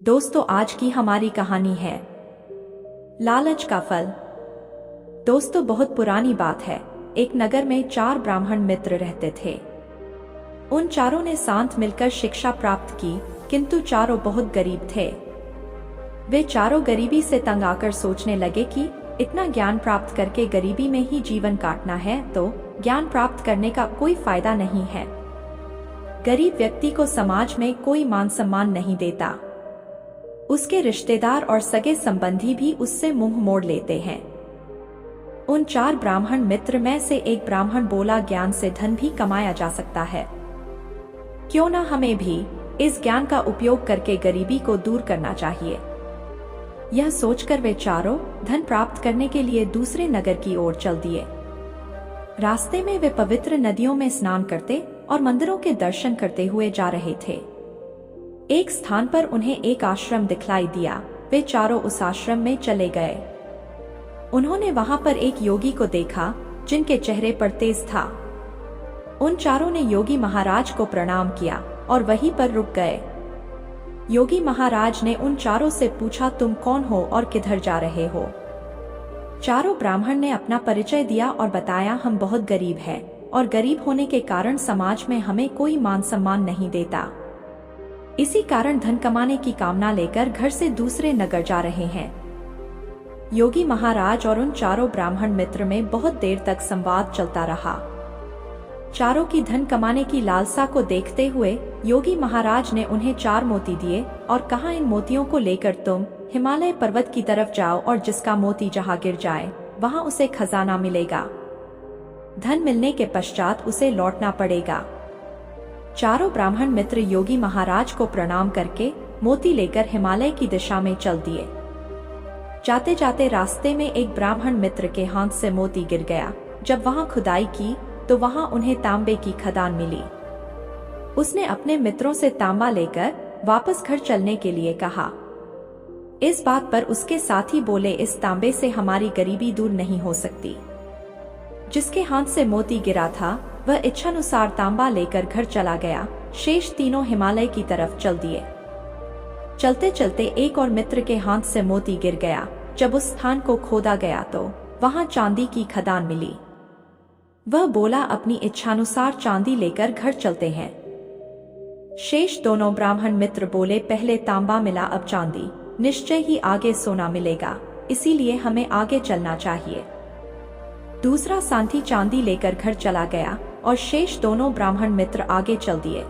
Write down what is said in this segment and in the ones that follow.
दोस्तों, आज की हमारी कहानी है लालच का फल। दोस्तों, बहुत पुरानी बात है। एक नगर में 4 ब्राह्मण मित्र रहते थे। उन चारों ने साथ मिलकर शिक्षा प्राप्त की, किंतु चारों बहुत गरीब थे। वे चारों गरीबी से तंग आकर सोचने लगे कि इतना ज्ञान प्राप्त करके गरीबी में ही जीवन काटना है तो ज्ञान प्राप्त करने का कोई फायदा नहीं है। गरीब व्यक्ति को समाज में कोई मान सम्मान नहीं देता। उसके रिश्तेदार और सगे संबंधी भी उससे मुंह मोड़ लेते हैं। उन 4 ब्राह्मण मित्र में से एक ब्राह्मण बोला, ज्ञान से धन भी कमाया जा सकता है, क्यों ना हमें भी इस ज्ञान का उपयोग करके गरीबी को दूर करना चाहिए। यह सोचकर वे चारों धन प्राप्त करने के लिए दूसरे नगर की ओर चल दिए। रास्ते में वे पवित्र नदियों में स्नान करते और मंदिरों के दर्शन करते हुए जा रहे थे। एक स्थान पर उन्हें एक आश्रम दिखलाई दिया। वे चारों उस आश्रम में चले गए। उन्होंने वहां पर एक योगी को देखा जिनके चेहरे पर तेज था। उन चारों ने योगी महाराज को प्रणाम किया और वहीं पर रुक गए। योगी महाराज ने उन चारों से पूछा, तुम कौन हो और किधर जा रहे हो? चारों ब्राह्मण ने अपना परिचय दिया और बताया, हम बहुत गरीब हैं और गरीब होने के कारण समाज में हमें कोई मान सम्मान नहीं देता। इसी कारण धन कमाने की कामना लेकर घर से दूसरे नगर जा रहे हैं। योगी महाराज और उन चारों ब्राह्मण मित्र में बहुत देर तक संवाद चलता रहा। चारों की धन कमाने की लालसा को देखते हुए योगी महाराज ने उन्हें 4 मोती दिए और कहा, इन मोतियों को लेकर तुम हिमालय पर्वत की तरफ जाओ और जिसका मोती जहां गिर जाए वहां उसे खजाना मिलेगा। धन मिलने के पश्चात उसे लौटना पड़ेगा। चारों ब्राह्मण मित्र योगी महाराज को प्रणाम करके मोती लेकर हिमालय की दिशा में चल दिए। जाते जाते रास्ते में एक ब्राह्मण मित्र के हाथ से मोती गिर गया। जब वहां खुदाई की तो वहां उन्हें तांबे की खदान मिली। उसने अपने मित्रों से तांबा लेकर वापस घर चलने के लिए कहा। इस बात पर उसके साथी बोले, इस तांबे से हमारी गरीबी दूर नहीं हो सकती। जिसके हाथ से मोती गिरा था वह इच्छानुसार तांबा लेकर घर चला गया। शेष तीनों हिमालय की तरफ चल दिए। चलते चलते एक और मित्र के हाथ से मोती गिर गया। जब उस स्थान को खोदा गया तो वहां चांदी की खदान मिली। वह बोला, अपनी इच्छानुसार चांदी लेकर घर चलते हैं। शेष दोनों ब्राह्मण मित्र बोले, पहले तांबा मिला, अब चांदी, निश्चय ही आगे सोना मिलेगा, इसीलिए हमें आगे चलना चाहिए। दूसरा साथी चांदी लेकर घर चला गया और शेष दोनों ब्राह्मण मित्र आगे चल दिए।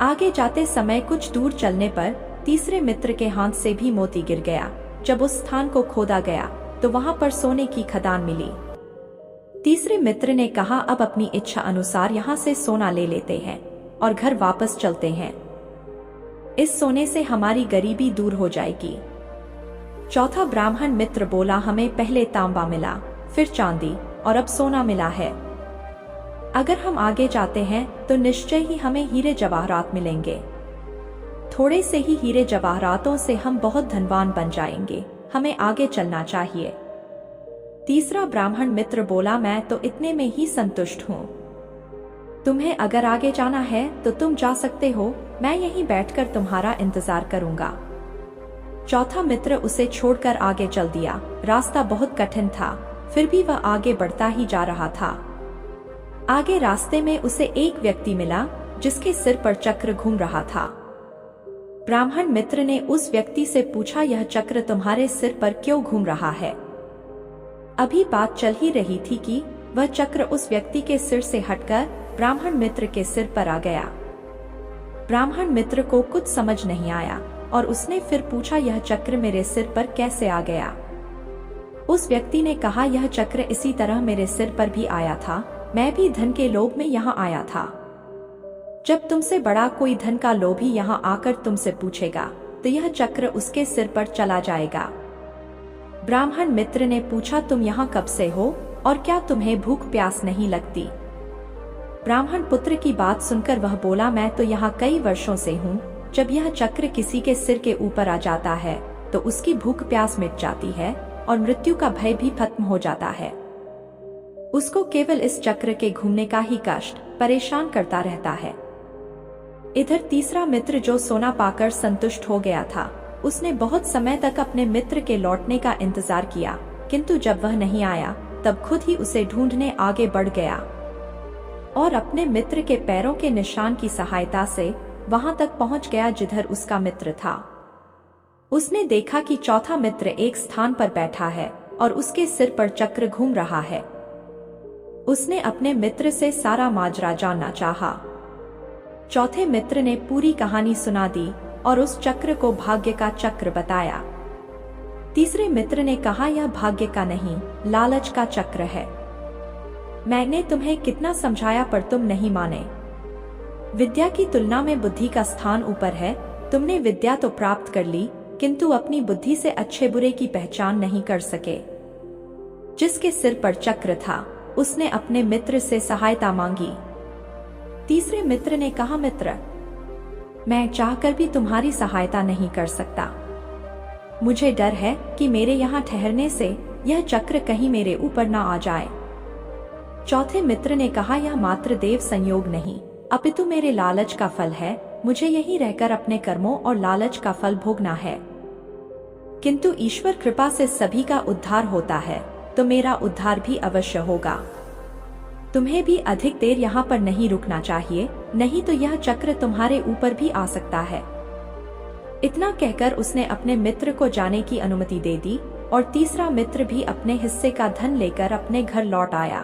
आगे जाते समय कुछ दूर चलने पर तीसरे मित्र के हाथ से भी मोती गिर गया। जब उस स्थान को खोदा गया तो वहां पर सोने की खदान मिली। तीसरे मित्र ने कहा, अब अपनी इच्छा अनुसार यहाँ से सोना ले लेते हैं और घर वापस चलते हैं। इस सोने से हमारी गरीबी दूर हो जाएगी। चौथा ब्राह्मण मित्र बोला, हमें पहले तांबा मिला, फिर चांदी और अब सोना मिला है। अगर हम आगे जाते हैं तो निश्चय ही हमें हीरे जवाहरात मिलेंगे। थोड़े से ही हीरे जवाहरातों से हम बहुत धनवान बन जाएंगे। हमें आगे चलना चाहिए। तीसरा ब्राह्मण मित्र बोला, मैं तो इतने में ही संतुष्ट हूँ। तुम्हें अगर आगे जाना है तो तुम जा सकते हो, मैं यहीं बैठकर तुम्हारा इंतजार करूंगा। चौथा मित्र उसे छोड़कर आगे चल दिया। रास्ता बहुत कठिन था, फिर भी वह आगे बढ़ता ही जा रहा था। आगे रास्ते में उसे एक व्यक्ति मिला जिसके सिर पर चक्र घूम रहा था। ब्राह्मण मित्र ने उस व्यक्ति से पूछा, यह चक्र तुम्हारे सिर पर क्यों घूम रहा है? अभी बात चल ही रही थी कि वह चक्र उस व्यक्ति के सिर से हटकर ब्राह्मण मित्र के सिर पर आ गया। ब्राह्मण मित्र को कुछ समझ नहीं आया और उसने फिर पूछा, यह चक्र मेरे सिर पर कैसे आ गया? उस व्यक्ति ने कहा, यह चक्र इसी तरह मेरे सिर पर भी आया था। मैं भी धन के लोभ में यहाँ आया था। जब तुमसे बड़ा कोई धन का लोभी यहाँ आकर तुमसे पूछेगा तो यह चक्र उसके सिर पर चला जाएगा। ब्राह्मण मित्र ने पूछा, तुम यहाँ कब से हो और क्या तुम्हें भूख प्यास नहीं लगती? ब्राह्मण पुत्र की बात सुनकर वह बोला, मैं तो यहाँ कई वर्षों से हूँ। जब यह चक्र किसी के सिर के ऊपर आ जाता है तो उसकी भूख प्यास मिट जाती है और मृत्यु का भय भी खत्म हो जाता है। उसको केवल इस चक्र के घूमने का ही कष्ट परेशान करता रहता है। इधर तीसरा मित्र जो सोना पाकर संतुष्ट हो गया था, उसने बहुत समय तक अपने मित्र के लौटने का इंतजार किया, किंतु जब वह नहीं आया तब खुद ही उसे ढूंढने आगे बढ़ गया और अपने मित्र के पैरों के निशान की सहायता से वहां तक पहुंच गया जिधर उसका मित्र था। उसने देखा कि चौथा मित्र एक स्थान पर बैठा है और उसके सिर पर चक्र घूम रहा है। उसने अपने मित्र से सारा माजरा जानना चाहा। चौथे मित्र ने पूरी कहानी सुना दी और उस चक्र को भाग्य का चक्र बताया। तीसरे मित्र ने कहा, यह भाग्य का नहीं, लालच का चक्र है। मैंने तुम्हें कितना समझाया पर तुम नहीं माने। विद्या की तुलना में बुद्धि का स्थान ऊपर है। तुमने विद्या तो प्राप्त कर ली, किंतु अपनी बुद्धि से अच्छे बुरे की पहचान नहीं कर सके। जिसके सिर पर चक्र था, उसने अपने मित्र से सहायता मांगी। तीसरे मित्र ने कहा, मित्र, मैं चाहकर भी तुम्हारी सहायता नहीं कर सकता। मुझे डर है कि मेरे यहाँ ठहरने से यह चक्र कहीं मेरे ऊपर न आ जाए। चौथे मित्र ने कहा, यह मात्र देव संयोग नहीं, अपितु मेरे लालच का फल है। मुझे यहीं रहकर अपने कर्मों और लालच का फल भोगना है। किंतु ईश्वर कृपा से सभी का उद्धार होता है, तो मेरा उद्धार भी अवश्य होगा। तुम्हें भी अधिक देर यहाँ पर नहीं रुकना चाहिए, नहीं तो यह चक्र तुम्हारे ऊपर भी आ सकता है। इतना कहकर उसने अपने मित्र को जाने की अनुमति दे दी और तीसरा मित्र भी अपने हिस्से का धन लेकर अपने घर लौट आया।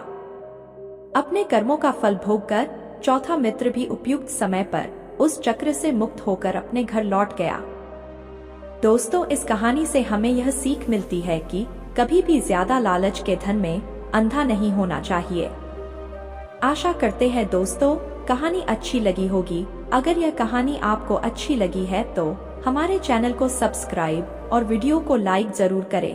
अपने कर्मों का फल भोगकर चौथा मित्र भी उपयुक्त समय पर उस चक्र से मुक्त होकर अपने घर लौट गया। दोस्तों, इस कहानी से हमें यह सीख मिलती है कि कभी भी ज्यादा लालच के धन में अंधा नहीं होना चाहिए। आशा करते हैं दोस्तों कहानी अच्छी लगी होगी। अगर यह कहानी आपको अच्छी लगी है तो हमारे चैनल को सब्सक्राइब और वीडियो को लाइक जरूर करें।